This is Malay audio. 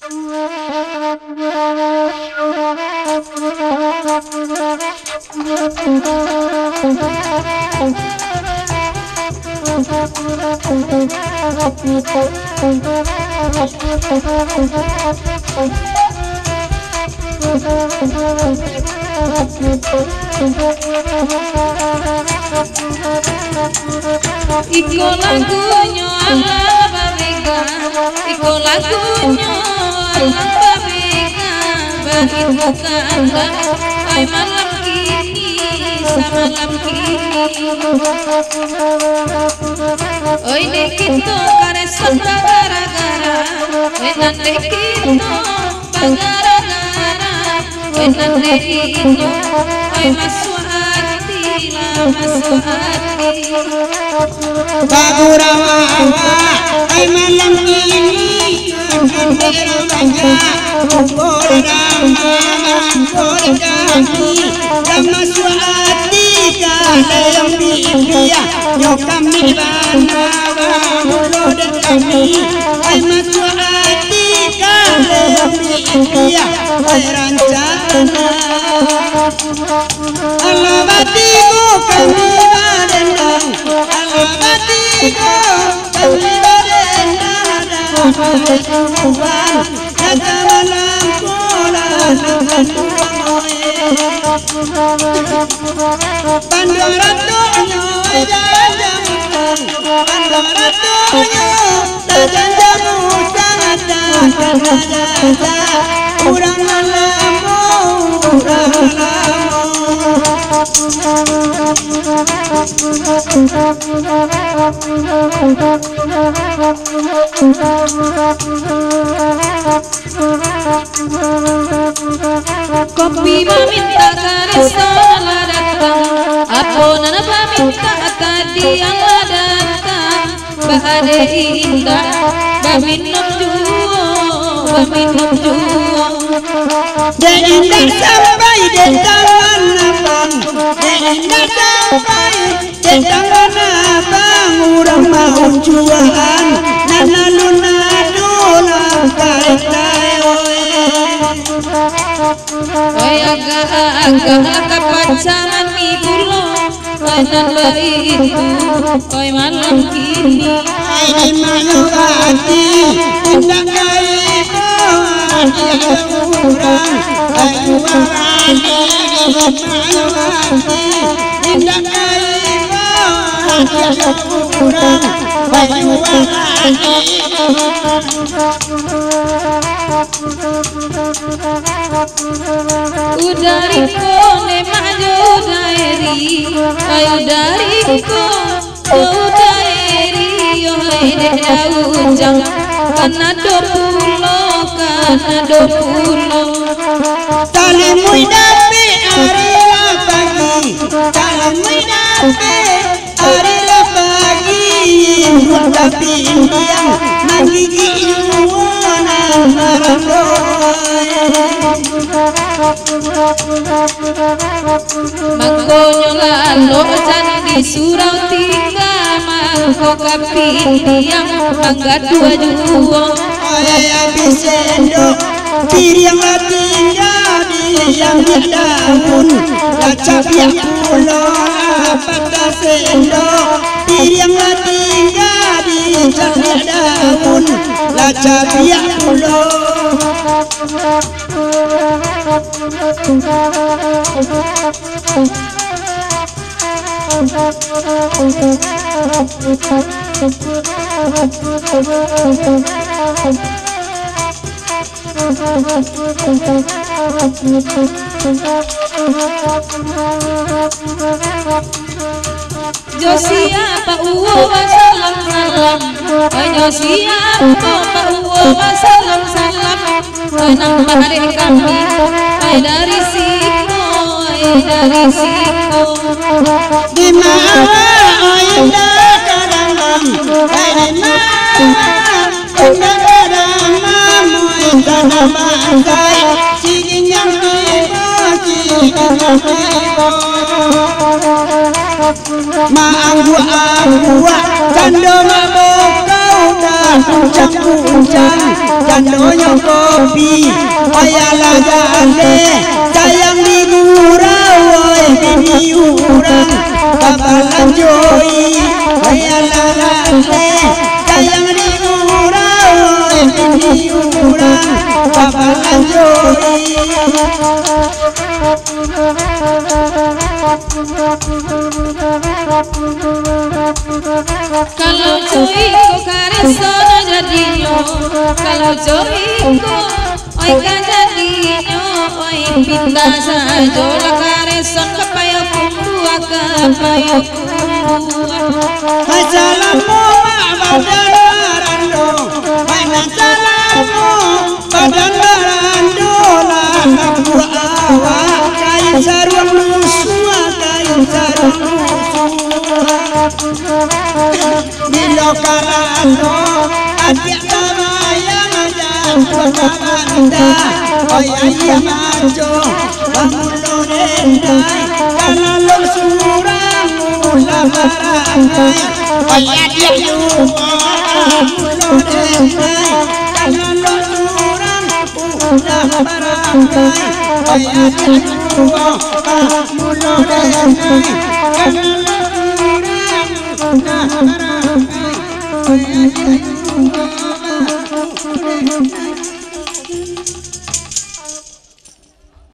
Iko lagunya ala babega, iko lagunya ala babega, bagi kanda, ay malam kini, samalam kini. Oi dekito karesan bagara-gara, oi nande kito bagara-gara, oi nande inyo, oi maswati la maswati. Bagurawa ay malam ini kandera baga Goridami Lama suati kalayang bibiya Yo kami banawa Mulo dan kami ay masuati kalayang bibiya Ay rancana Alabatiku kami badendang Alabatiku kami badendang Tuhan jaga malam pola Pandoratonya jajamukan Pandoratonya jajamukan Jaga kurang lalamu kurang lalamu Kopi meminta karisala datang, Apona meminta tadi yang datang. Bahade indah, baminum juo. Indah sampai di tangan abang, indah sampai di tangan abang. Urang mau jualan, nana luna tarik Oi agak kapacaman ibu lo, mainan baik oi malam kini. Ai malam hati, indah kaimu urang, ayu warani malam hati, indah kaimu urang, ayu warani. Udariko ne maju daeri, ayu dariko daeri, yo ide daujang kana do pulo. Tali muy dape arila pagi, tali muy dape arila pagi, tapi indiang manggigi yuwana marando. Mangkonyo lalo candi surau tiga, mangko kapindiang mangga dua juo. Ayah bisendo Diriang tinggal diam di daun Laca biak pulo Apakah sendo Diriang tinggal diam di daun Laca biak pulo Josia Pak Uwo salam salam, Josia Pak Uwo salam salam, nang hari kami dari Siko di mana indah kadang di mana kadang indah bangkai ciginyang ma angua cando mabok kau kuncang jandonya kopi ayalah jale sayang di gurau bini urang kabalan joy ayalah jale sayang di gurau bini urang kabalan joy. Kalau joiko karesana jadinya, kalau joiko oi kan jadinya, oi pinta saja karesan kepayo kumbua kepayo kumbua. Assalamu badarando, mana salamu badarando lah awa kain sarung musua kain sarung Bilo karano adik kamaya majak kamanda oyaya majo bamulo rendai kalalom suramu lamarangai oyaya yuko bamulo rendai kalalom suramu lamarangai oyaya yuko bamulo rendai kalalom Nah,